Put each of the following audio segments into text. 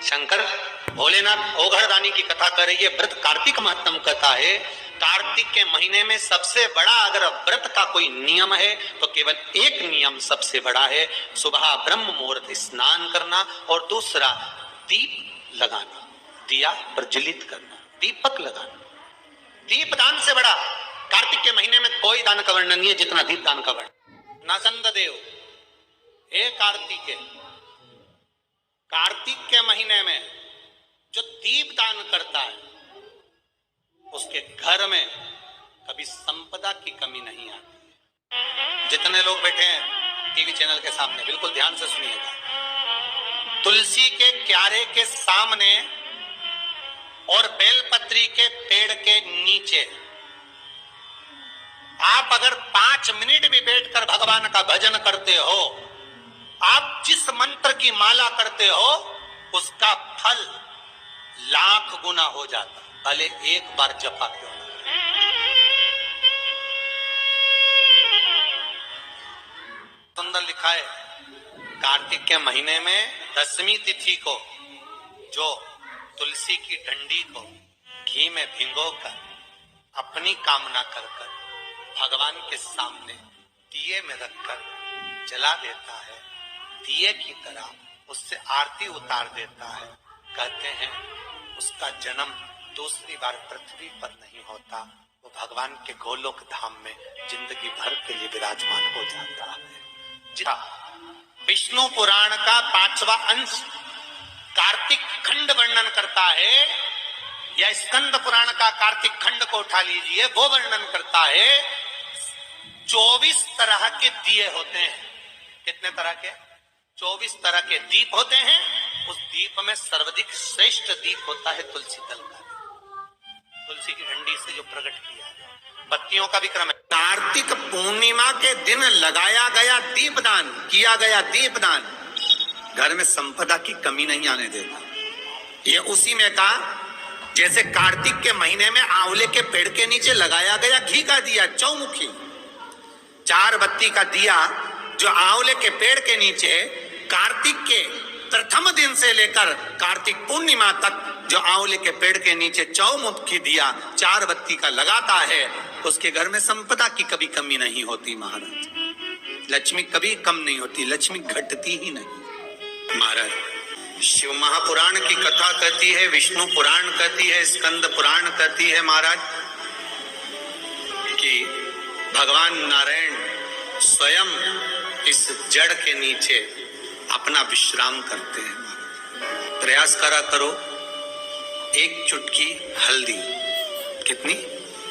शंकर भोलेनाथ ओघड़दानी की कथा कर रही है। व्रत कार्तिक महत्तम कथा है। कार्तिक के महीने में सबसे बड़ा अगर व्रत का कोई नियम है तो केवल एक नियम सबसे बड़ा है, सुबह ब्रह्म मुहूर्त स्नान करना और दूसरा दीप लगाना, दिया प्रज्वलित करना, दीपक लगाना। दीप दान से बड़ा कार्तिक के महीने में कोई दान का वर्णन नहीं है जितना दीप दान का वर्णन। नासंद देव हे कार्तिक के महीने में जो दीप दान करता है उसके घर में कभी संपदा की कमी नहीं आती है। जितने लोग बैठे हैं टीवी चैनल के सामने बिल्कुल ध्यान से सुनिएगा। तुलसी के क्यारे के सामने और बेलपत्री के पेड़ के नीचे आप अगर 5 मिनट भी बैठकर भगवान का भजन करते हो, आप जिस मंत्र की माला करते हो उसका फल लाख गुना हो जाता, भले एक बार जपा क्यों ना। सुंदर लिखा है कार्तिक के महीने में 10वीं तिथि को जो तुलसी की डंडी को घी में भिगोकर अपनी कामना कर कर भगवान के सामने दिए में रखकर जला देता है, दिए की तरह उससे आरती उतार देता है, कहते हैं उसका जन्म दूसरी बार पृथ्वी पर नहीं होता, वो भगवान के गोलोक धाम में जिंदगी भर के लिए विराजमान हो जाता है। विष्णु पुराण का 5वां अंश कार्तिक खंड वर्णन करता है, या स्कंद पुराण का कार्तिक खंड को उठा लीजिए, वो वर्णन करता है 24 तरह के दिए होते हैं। कितने तरह के? 24 तरह के दीप होते हैं। उस दीप में सर्वाधिक श्रेष्ठ दीप होता है तुलसी दल का, तुलसी की डंडी से जो प्रकट किया है। बत्तियों का भी क्रम है। कार्तिक पूर्णिमा के दिन लगाया गया दीपदान, किया गया दीपदान घर में संपदा की कमी नहीं आने देता। ये उसी में का जैसे कार्तिक के महीने में आंवले के पेड़ के नीचे लगाया गया घी का दिया, चौमुखी 4 बत्ती का दिया जो आंवले के पेड़ के नीचे कार्तिक के प्रथम दिन से लेकर कार्तिक पूर्णिमा तक जो आंवले के पेड़ के नीचे चौमुखी दिया 4 बत्ती का लगाता है, उसके घर में संपदा की कभी कमी नहीं होती महाराज। लक्ष्मी कभी कम नहीं होती, लक्ष्मी घटती ही नहीं महाराज। शिव महापुराण की कथा कहती है, विष्णु पुराण कहती है, स्कंद पुराण कहती है महाराज कि भगवान नारायण स्वयं इस जड़ के नीचे अपना विश्राम करते हैं। प्रयास करा करो, एक चुटकी हल्दी, कितनी?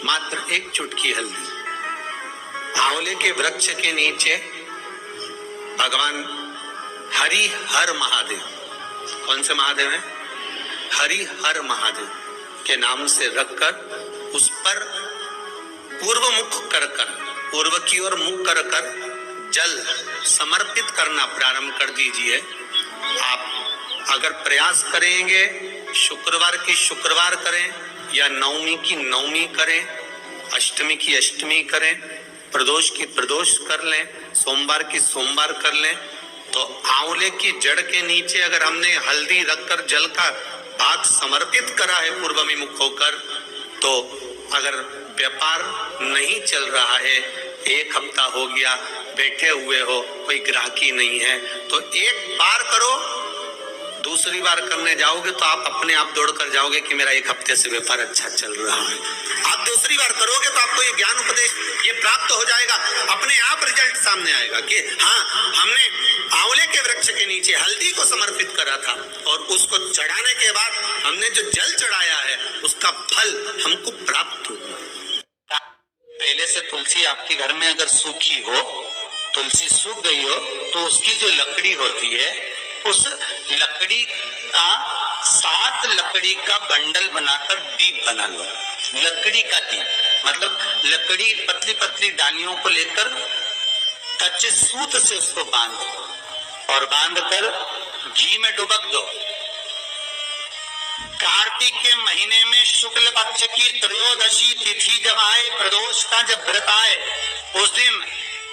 मात्र एक चुटकी हल्दी, आंवले के वृक्ष के नीचे भगवान हरि हर महादेव, कौन से महादेव हैं? हरि हर महादेव के नाम से रखकर उस पर पूर्व मुख कर कर, पूर्व की ओर मुख कर कर जल समर्पित करना प्रारंभ कर दीजिए। आप अगर प्रयास करेंगे शुक्रवार की शुक्रवार करें, या नवमी की नवमी करें, अष्टमी की अष्टमी करें, प्रदोष की प्रदोष कर लें, सोमवार की सोमवार कर लें, तो आंवले की जड़ के नीचे अगर हमने हल्दी रखकर जल का भाग समर्पित करा है पूर्वमुख होकर, तो अगर व्यापार नहीं चल रहा है, 1 हफ्ता हो गया बैठे हुए हो, कोई ग्राहकी नहीं है, तो एक बार करो, दूसरी बार करने जाओगे तो आप अपने आप दौड़ कर जाओगे कि मेरा 1 हफ्ते से व्यापार अच्छा चल रहा है। आप दूसरी बार करोगे तो आपको ये ज्ञान उपदेश ये प्राप्त हो जाएगा, अपने आप रिजल्ट सामने आएगा कि हाँ, हमने आंवले के वृक्ष के नीचे हल्दी को समर्पित करा था और उसको चढ़ाने के बाद हमने जो जल चढ़ाया है उसका फल हमको प्राप्त हुआ। पहले से तुलसी आपके घर में अगर सूखी हो, तुलसी सूख गई हो, तो उसकी जो लकड़ी होती है उस लकड़ी का 7 लकड़ी का बंडल बनाकर दीप बना लो। लकड़ी का दीप मतलब लकड़ी पतली पतली डालियों को लेकर कच्चे सूत से उसको बांध दो और बांधकर घी में डुबक दो। कार्तिक के महीने में शुक्ल पक्ष की त्रयोदशी तिथि जब आए, प्रदोष का जब व्रत आए, उस दिन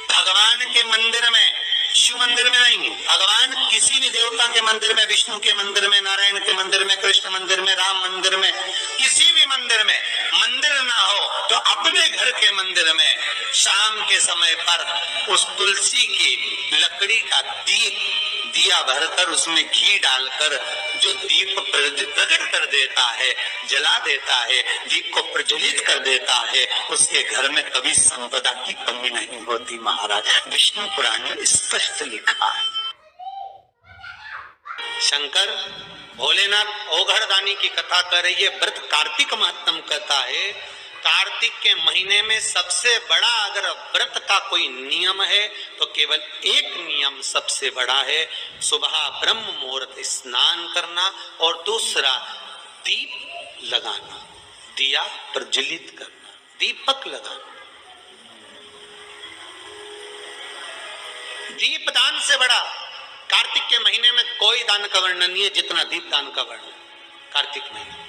भगवान के मंदिर में शिव मंदिर में नहीं, भगवान किसी भी देवता के मंदिर में, विष्णु के मंदिर में, नारायण के मंदिर में, कृष्ण मंदिर में, राम मंदिर में, किसी भी मंदिर में मंदिर ना हो तो अपने घर के मंदिर में शाम के समय पर उस तुलसी की लकड़ी का दिया भरकर उसमें घी डालकर जो दीप प्रकट कर देता है, जला देता है, दीप को प्रज्वलित कर देता है, उसके घर में कभी संपदा की कमी नहीं होती महाराज। विष्णु पुराण में स्पष्ट लिखा है। शंकर भोलेनाथ ओघड़दानी की कथा कर रही है, व्रत कार्तिक महत्तम कहता है। कार्तिक के महीने में सबसे बड़ा अगर व्रत का कोई नियम है तो केवल एक नियम सबसे बड़ा है, सुबह ब्रह्म मुहूर्त स्नान करना और दूसरा दीप लगाना, दिया प्रज्वलित करना, दीपक लगाना। दीप दान से बड़ा कार्तिक के महीने में कोई दान का वर्णन नहीं है जितना दीप दान का वर्णन कार्तिक महीने।